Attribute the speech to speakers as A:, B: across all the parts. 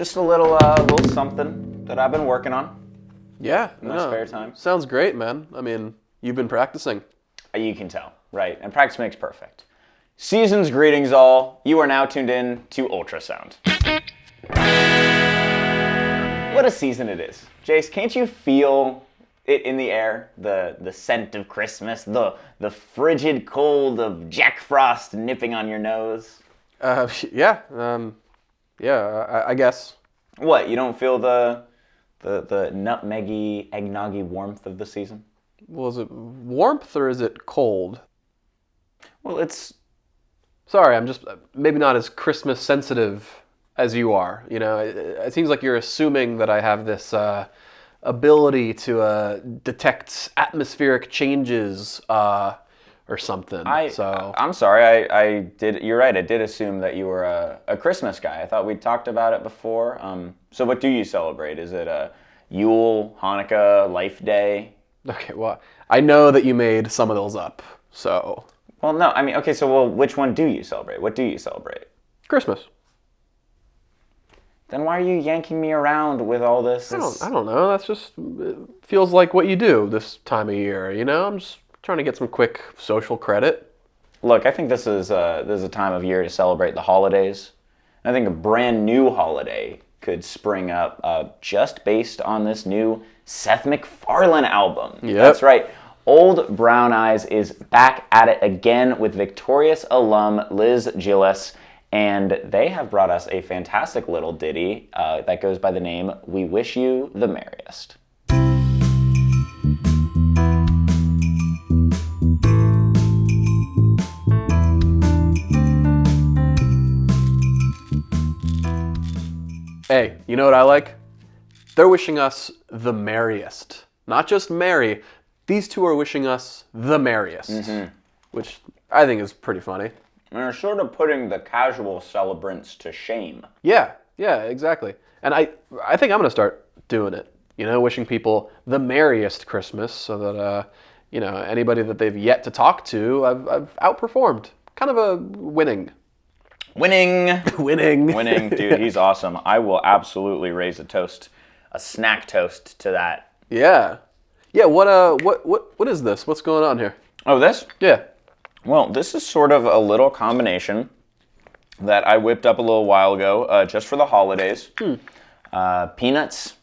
A: Just a little something that I've been working on
B: Yeah.
A: in my spare time.
B: Sounds great, man. I mean, you've been practicing.
A: You can tell, right? And practice makes perfect. Season's greetings all. You are now tuned in to Ultrasound. What a season it is. Jace, can't you feel it in the air? The scent of Christmas, the frigid cold of Jack Frost nipping on your nose.
B: Yeah. I guess.
A: What, you don't feel the nutmeggy, eggnoggy warmth of the season?
B: Well, is it warmth or is it cold?
A: Well, it's...
B: Sorry, I'm just maybe not as Christmas sensitive as you are. You know, it seems like you're assuming that I have this ability to detect atmospheric changes or something.
A: I'm sorry. I did. You're right. I did assume that you were a Christmas guy. I thought we'd talked about it before. So what do you celebrate? Is it a Yule, Hanukkah, Life Day?
B: Okay, well, I know that you made some of those up, so...
A: Well, no. I mean, okay. So, which one do you celebrate? What do you celebrate?
B: Christmas.
A: Then why are you yanking me around with all this?
B: I don't know. That's just it feels like what you do this time of year. You know, I'm just trying to get some quick social credit.
A: Look, I think this is a time of year to celebrate the holidays. I think a brand new holiday could spring up just based on this new Seth MacFarlane album.
B: Yep.
A: That's right. Old Brown Eyes is back at it again with Victorious alum Liz Gillies, and they have brought us a fantastic little ditty that goes by the name We Wish You the Merriest.
B: Hey, you know what I like? They're wishing us the merriest. Not just merry. These two are wishing us the merriest, which I think is pretty funny.
A: And they're sort of putting the casual celebrants to shame.
B: Yeah, exactly. And I think I'm going to start doing it. You know, wishing people the merriest Christmas so that, anybody that they've yet to talk to, I've outperformed. Kind of a winning.
A: Winning,
B: Winning.
A: dude, he's awesome. I will absolutely raise a toast, a snack toast to that.
B: Yeah. What is this? What's going on here?
A: Oh, this?
B: Yeah.
A: Well, this is sort of a little combination that I whipped up a little while ago, just for the holidays. Peanuts,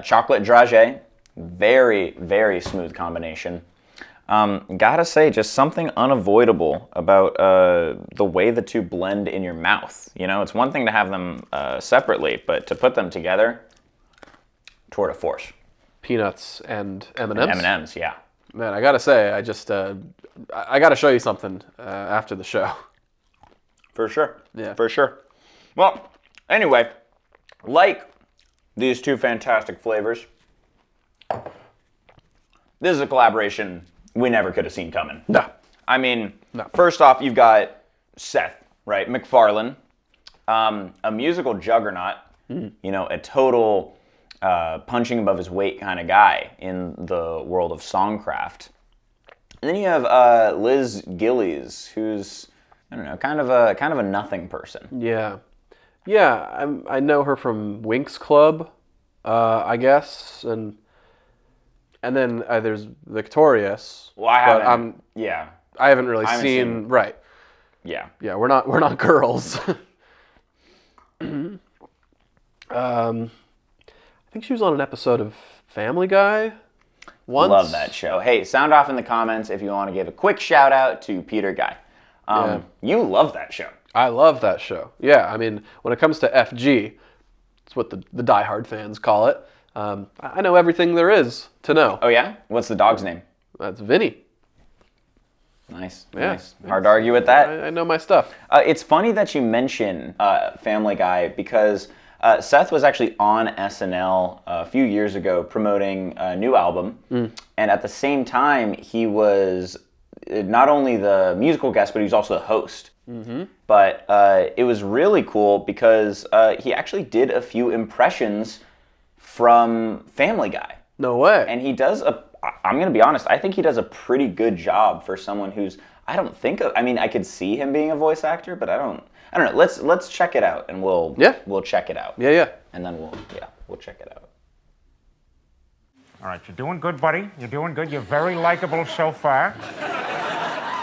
A: chocolate dragée, very, very smooth combination. Gotta say, just something unavoidable about the way the two blend in your mouth. You know, it's one thing to have them separately, but to put them together, tour de force.
B: Peanuts and M&Ms?
A: M&Ms, yeah.
B: Man, I gotta say, I gotta show you something after the show.
A: For sure.
B: Yeah.
A: For sure. Well, anyway, like these two fantastic flavors, this is a collaboration we never could have seen coming.
B: No.
A: I mean, First off, you've got Seth, right? MacFarlane, a musical juggernaut, a total punching above his weight kind of guy in the world of songcraft. And then you have Liz Gillies, who's, I don't know, kind of a nothing person.
B: Yeah. I know her from Winx Club, I guess, and then there's Victorious.
A: Well, I haven't.
B: I haven't really seen. Right.
A: Yeah.
B: Yeah, we're not girls. I think she was on an episode of Family Guy once.
A: Love that show. Hey, sound off in the comments if you want to give a quick shout out to Peter Guy. You love that show.
B: I love that show. Yeah, I mean, when it comes to FG, it's what the diehard fans call it. I know everything there is to know.
A: Oh yeah? What's the dog's name?
B: That's Vinny.
A: Nice.
B: Yeah.
A: Nice. Hard to argue with that.
B: I know my stuff.
A: It's funny that you mention Family Guy because Seth was actually on SNL a few years ago promoting a new album. And at the same time, he was not only the musical guest, but he was also the host. But it was really cool because he actually did a few impressions from Family Guy.
B: No way.
A: And he does I'm going to be honest, I think he does a pretty good job for someone who's, I could see him being a voice actor, but I I don't know. Let's check it out, and we'll check it out.
B: Yeah.
A: And then we'll check it out.
C: All right, you're doing good, buddy. You're doing good. You're very likable so far.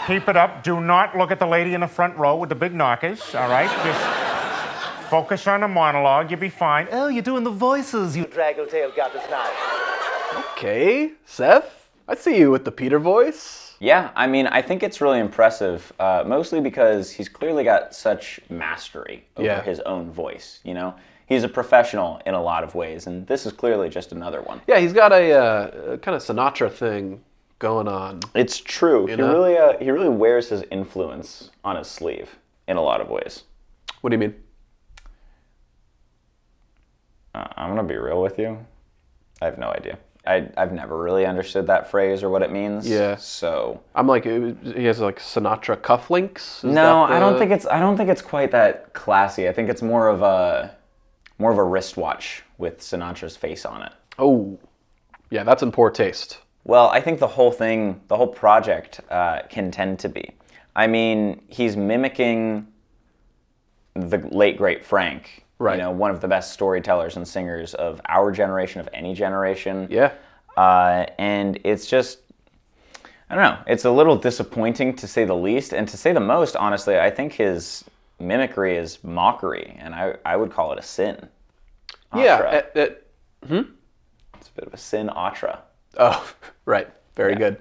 C: Keep it up. Do not look at the lady in the front row with the big knockers, all right? Just focus on the monologue. You'll be fine. Oh, you're doing the voices, you draggle-tailed gobblesnout.
B: Okay, Seth, I see you with the Peter voice.
A: Yeah, I mean, I think it's really impressive, mostly because he's clearly got such mastery over his own voice, you know? He's a professional in a lot of ways, and this is clearly just another one.
B: Yeah, he's got a kind of Sinatra thing going on.
A: It's true. He really wears his influence on his sleeve in a lot of ways.
B: What do you mean?
A: I'm going to be real with you. I have no idea. I've never really understood that phrase or what it means.
B: Yeah.
A: So
B: I'm like, he has like Sinatra cufflinks?
A: No, I don't think it's quite that classy. I think it's more of a wristwatch with Sinatra's face on it.
B: Oh, yeah, that's in poor taste.
A: Well, I think the whole project can tend to be. I mean, he's mimicking the late great Frank.
B: Right.
A: You know, one of the best storytellers and singers of our generation, of any generation.
B: Yeah.
A: And it's just, I don't know, it's a little disappointing to say the least. And to say the most, honestly, I think his mimicry is mockery, and I would call it a sin.
B: Yeah.
A: It's a bit of a sin-atra.
B: Oh, right. Very good.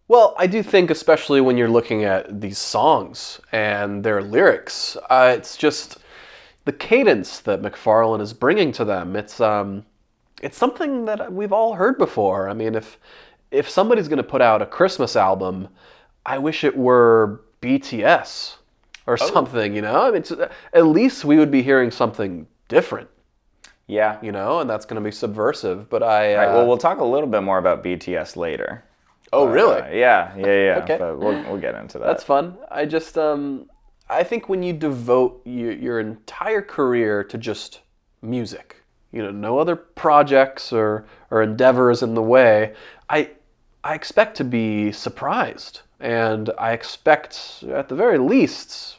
B: Well, I do think, especially when you're looking at these songs and their lyrics, it's just the cadence that MacFarlane is bringing to them. It's something that we've all heard before. I mean, if somebody's going to put out a Christmas album, I wish it were BTS or something, you know? I mean, at least we would be hearing something different.
A: Yeah.
B: You know, and that's going to be subversive. But
A: All right, well, we'll talk a little bit more about BTS later.
B: Oh, really?
A: Yeah.
B: Okay.
A: But we'll get into that.
B: That's fun. I just, I think when you devote your entire career to just music, you know, no other projects or endeavors in the way, I expect to be surprised. And I expect, at the very least,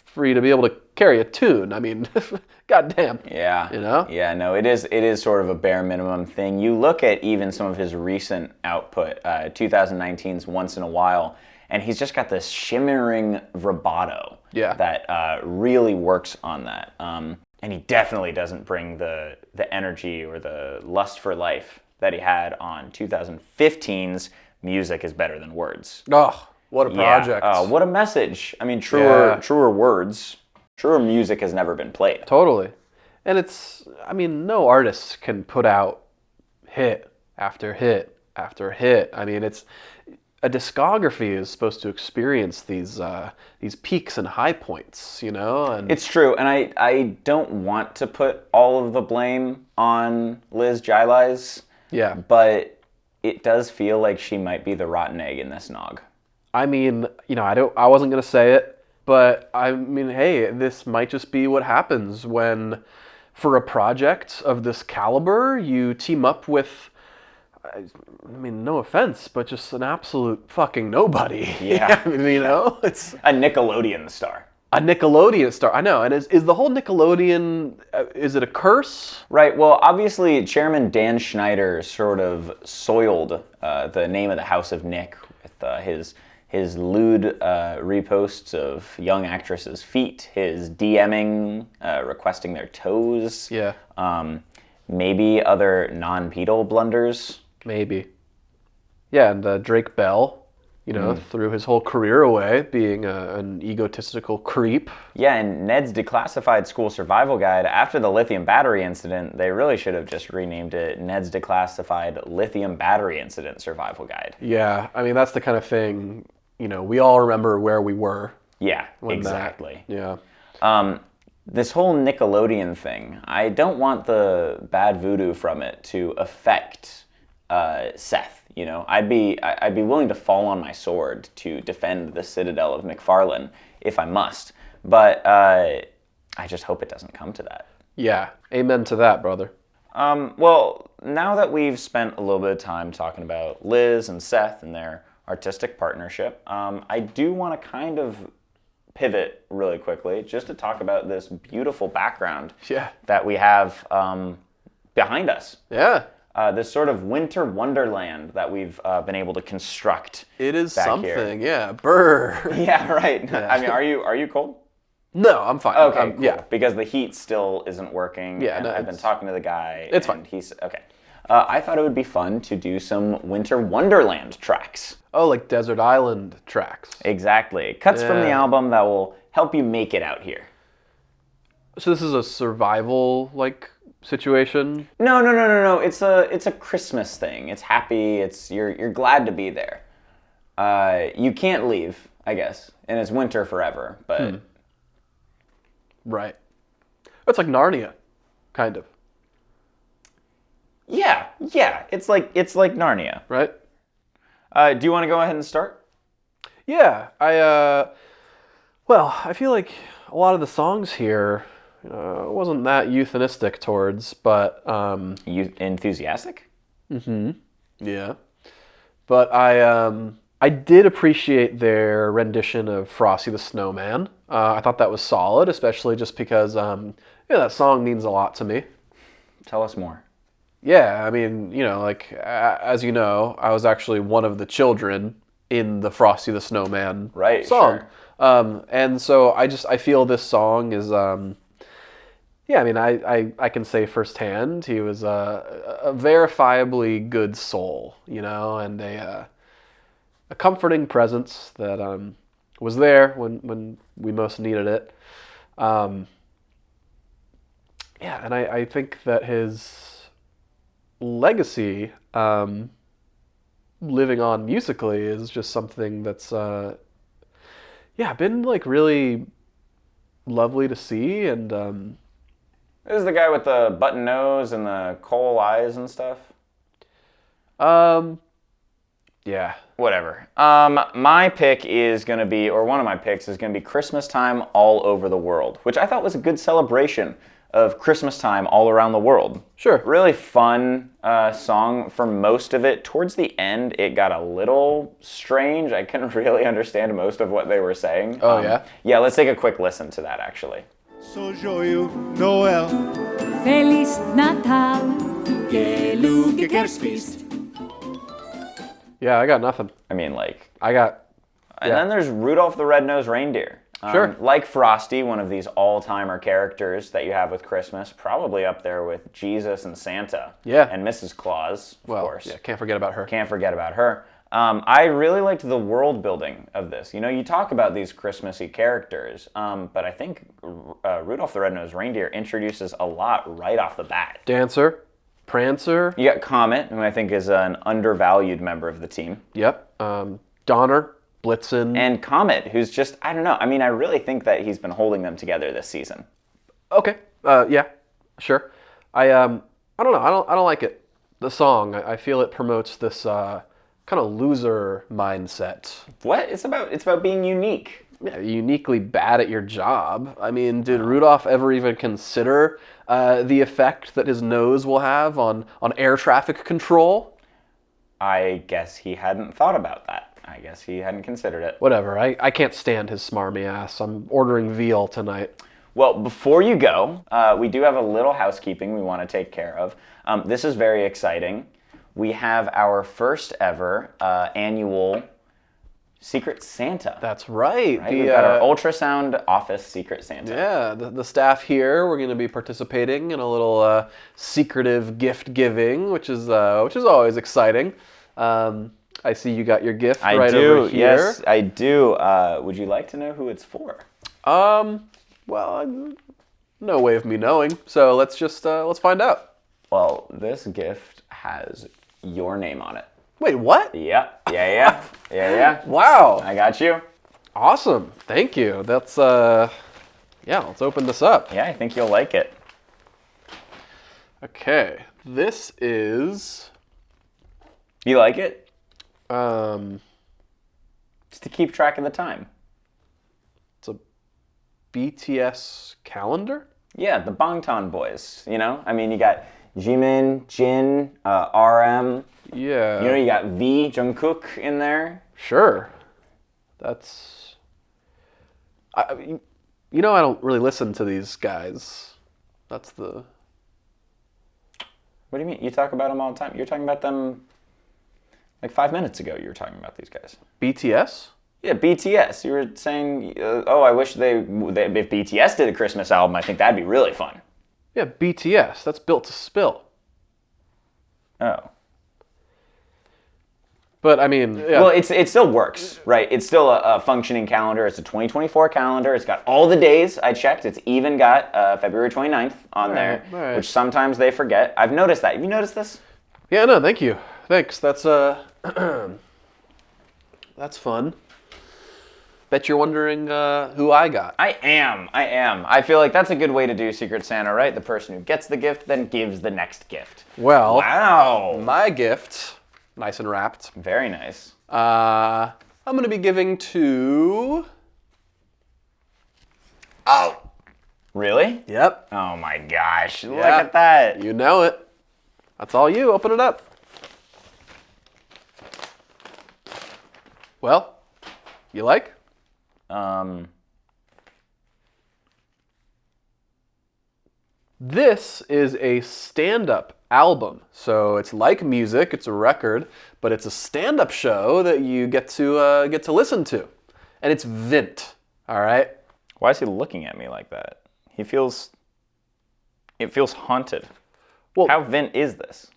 B: for you to be able to carry a tune. I mean, goddamn.
A: Yeah.
B: You know?
A: Yeah, no, it is sort of a bare minimum thing. You look at even some of his recent output, 2019's Once in a While, and he's just got this shimmering vibrato that really works on that. And he definitely doesn't bring the energy or the lust for life that he had on 2015's Music is Better Than Words.
B: Oh, what a project.
A: Yeah. What a message. I mean, truer words, truer music has never been played.
B: Totally. And it's, I mean, no artist can put out hit after hit after hit. I mean, it's, a discography is supposed to experience these peaks and high points, you know? And
A: it's true, and I don't want to put all of the blame on Liz Gillies.
B: Yeah.
A: But it does feel like she might be the rotten egg in this nog.
B: I mean, you know, I wasn't going to say it, but I mean, hey, this might just be what happens when, for a project of this caliber, you team up with, I mean, no offense, but just an absolute fucking nobody.
A: Yeah.
B: I mean, you know, it's
A: a Nickelodeon star.
B: A Nickelodeon star. I know. And is the whole Nickelodeon, is it a curse?
A: Right. Well, obviously, Chairman Dan Schneider sort of soiled the name of the House of Nick with his lewd reposts of young actresses' feet, his DMing, requesting their toes.
B: Yeah.
A: Maybe other non-pedal blunders.
B: Maybe. Yeah, and Drake Bell, you know, threw his whole career away being an egotistical creep.
A: Yeah, and Ned's Declassified School Survival Guide, after the lithium battery incident, they really should have just renamed it Ned's Declassified Lithium Battery Incident Survival Guide.
B: Yeah, I mean, that's the kind of thing, you know, we all remember where we were.
A: Yeah, exactly.
B: Yeah.
A: This whole Nickelodeon thing, I don't want the bad voodoo from it to affect Seth. You know, I'd be willing to fall on my sword to defend the citadel of MacFarlane if I must, but I just hope it doesn't come to that.
B: Yeah, amen to that, brother.
A: Well, now that we've spent a little bit of time talking about Liz and Seth and their artistic partnership, I do want to kind of pivot really quickly just to talk about this beautiful background
B: Yeah.
A: that we have behind us.
B: Yeah.
A: This sort of winter wonderland that we've been able to construct.
B: It is
A: back
B: something.
A: here.
B: Yeah. Brr.
A: Yeah, right. I mean, are you cold?
B: No, I'm fine.
A: Okay, cool.
B: Yeah.
A: Because the heat still isn't working.
B: Yeah,
A: and
B: no,
A: I've been talking to the guy.
B: It's
A: and
B: fine.
A: He's okay. I thought it would be fun to do some Winter Wonderland tracks.
B: Oh, like Desert Island tracks.
A: Exactly. Cuts from the
B: Yeah.
A: album that will help you make it out here.
B: So this is a survival like situation.
A: No. It's a Christmas thing. It's happy. It's you're glad to be there. You can't leave, I guess, and it's winter forever. But
B: Right. It's like Narnia, kind of.
A: yeah, it's like Narnia.
B: Right.
A: Do you want to go ahead and start?
B: Yeah. Well, I feel like a lot of the songs here wasn't that euphemistic towards, but
A: You enthusiastic?
B: yeah. But I did appreciate their rendition of Frosty the Snowman. I thought that was solid, especially just because that song means a lot to me.
A: Tell us more.
B: Yeah, I mean, like as you know, I was actually one of the children in the Frosty the Snowman song.
A: Sure.
B: And so I feel this song is yeah, I mean, I can say firsthand he was a verifiably good soul, and a comforting presence that was there when we most needed it. Yeah, and I think that his legacy living on musically is just something that's been like really lovely to see. And
A: This is the guy with the button nose and the coal eyes and stuff.
B: yeah.
A: Whatever. My pick is going to be, or one of my picks is going to be Christmas Time All Over the World, which I thought was a good celebration of Christmas time all around the world.
B: Sure.
A: Really fun song for most of it. Towards the end, it got a little strange. I couldn't really understand most of what they were saying.
B: Oh, yeah?
A: Yeah, let's take a quick listen to that, actually.
D: So joyeux Noël,
E: Feliz Natal.
D: que lu que queres vist.
B: Yeah, I got nothing.
A: I mean, like...
B: I got...
A: And then there's Rudolph the Red-Nosed Reindeer.
B: Sure.
A: Like Frosty, one of these all-timer characters that you have with Christmas, probably up there with Jesus and Santa.
B: Yeah.
A: And Mrs. Claus, of course.
B: Yeah, can't forget about her.
A: Can't forget about her. I really liked the world building of this. You talk about these Christmassy characters, but I think Rudolph the Red-Nosed Reindeer introduces a lot right off the bat.
B: Dancer, Prancer.
A: You got Comet, who I think is an undervalued member of the team.
B: Yep. Donner, Blitzen.
A: And Comet, who's just, I don't know. I mean, I really think that he's been holding them together this season.
B: Okay. Yeah. Sure. I don't know. I don't like it. The song. I feel it promotes this kind of loser mindset.
A: What? It's about being unique.
B: Yeah, uniquely bad at your job. I mean, did Rudolph ever even consider the effect that his nose will have on air traffic control?
A: I guess he hadn't thought about that. I guess he hadn't considered it.
B: Whatever. I can't stand his smarmy ass. I'm ordering veal tonight.
A: Well, before you go, we do have a little housekeeping we want to take care of. This is very exciting. We have our first ever annual Secret Santa.
B: That's right.
A: Right? We've got our Ultrasound office Secret Santa.
B: Yeah, the staff here, we're going to be participating in a little secretive gift giving, which is always exciting. I see you got your gift right over here.
A: Yes, I do. Would you like to know who it's for?
B: Well, no way of me knowing. So let's find out.
A: Well, this gift has your name on it.
B: Wait, what?
A: Yeah.
B: Wow.
A: I got you.
B: Awesome. Thank you. That's let's open this up.
A: Yeah, I think you'll like it.
B: Okay. This is
A: You like it?
B: it's
A: Just to keep track of the time.
B: a BTS calendar?
A: Yeah, the Bangtan boys, I mean, you got Jimin, Jin, RM.
B: Yeah.
A: You got V, Jungkook in there.
B: Sure. That's You know, I don't really listen to these guys. That's the...
A: What do you mean? You talk about them all the time. You're talking about them like 5 minutes ago. You were talking about these guys.
B: BTS?
A: Yeah, BTS. You were saying, I wish if BTS did a Christmas album, I think that'd be really fun.
B: Yeah, BTS. That's Built to Spill.
A: Oh.
B: But, I mean... Yeah.
A: Well, it still works, right? It's still a functioning calendar. It's a 2024 calendar. It's got all the days. I checked. It's even got February 29th on there,
B: right.
A: which sometimes they forget. I've noticed that. Have you noticed this?
B: Yeah, no, thank you. Thanks. That's, that's fun. Bet you're wondering who I got.
A: I am. I feel like that's a good way to do Secret Santa, right? The person who gets the gift then gives the next gift.
B: Well,
A: Wow.
B: my gift, nice and wrapped,
A: Very nice.
B: I'm going to be giving to...
A: Oh. Really?
B: Yep.
A: Oh my gosh. Look
B: Yeah.
A: at that.
B: You know it. That's all you. Open it up. Well, you like? This is a stand-up album. So it's like music, it's a record, but it's a stand-up show that you get to listen to. And it's Vint, all right?
A: Why is he looking at me like that? It feels haunted.
B: Well,
A: How Vint is this?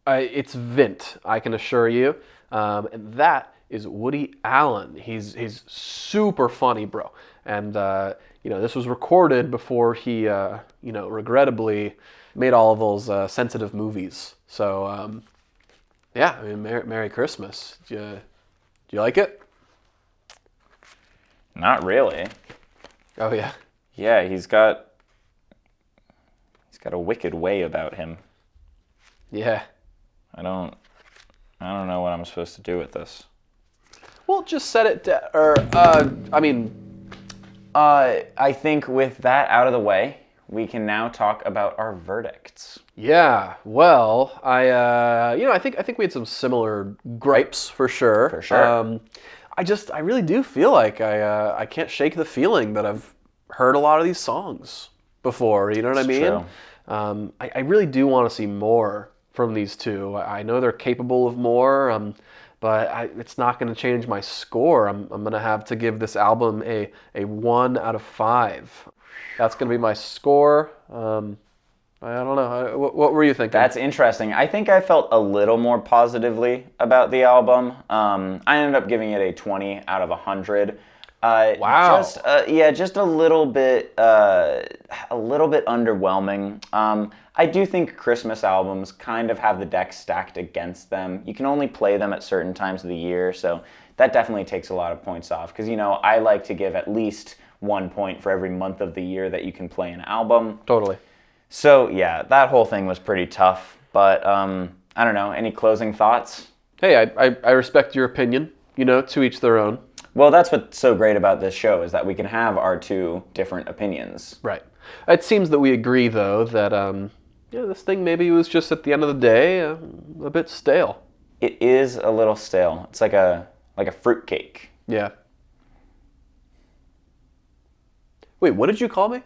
B: It's Vint, I can assure you. And that is Woody Allen. He's super funny, bro. And this was recorded before he regrettably made all of those sensitive movies. So yeah, I mean, Merry Christmas. Do you like it?
A: Not really.
B: Oh yeah.
A: Yeah, he's got a wicked way about him.
B: Yeah.
A: I don't know what I'm supposed to do with this.
B: Well, just set it
A: I think with that out of the way, we can now talk about our verdicts.
B: Yeah, well, I think we had some similar gripes for sure.
A: For sure.
B: I really do feel like I can't shake the feeling that I've heard a lot of these songs before. You know what I mean?
A: True.
B: I really do want to see more from these two. I know they're capable of more, but it's not going to change my score. I'm going to have to give this album a 1 out of 5. That's going to be my score. I don't know. What were you thinking?
A: That's interesting. I think I felt a little more positively about the album. I ended up giving it a 20 out of 100.
B: Wow.
A: Just a little bit underwhelming. I do think Christmas albums kind of have the deck stacked against them. You can only play them at certain times of the year, so that definitely takes a lot of points off. Because, I like to give at least 1 point for every month of the year that you can play an album.
B: Totally.
A: So, yeah, that whole thing was pretty tough. But, I don't know, any closing thoughts?
B: Hey, I respect your opinion. To each their own.
A: Well, that's what's so great about this show, is that we can have our two different opinions.
B: Right. It seems that we agree, though, that this thing maybe was just, at the end of the day, a bit stale.
A: It is a little stale. It's like a fruitcake.
B: Yeah. Wait, what did you call me?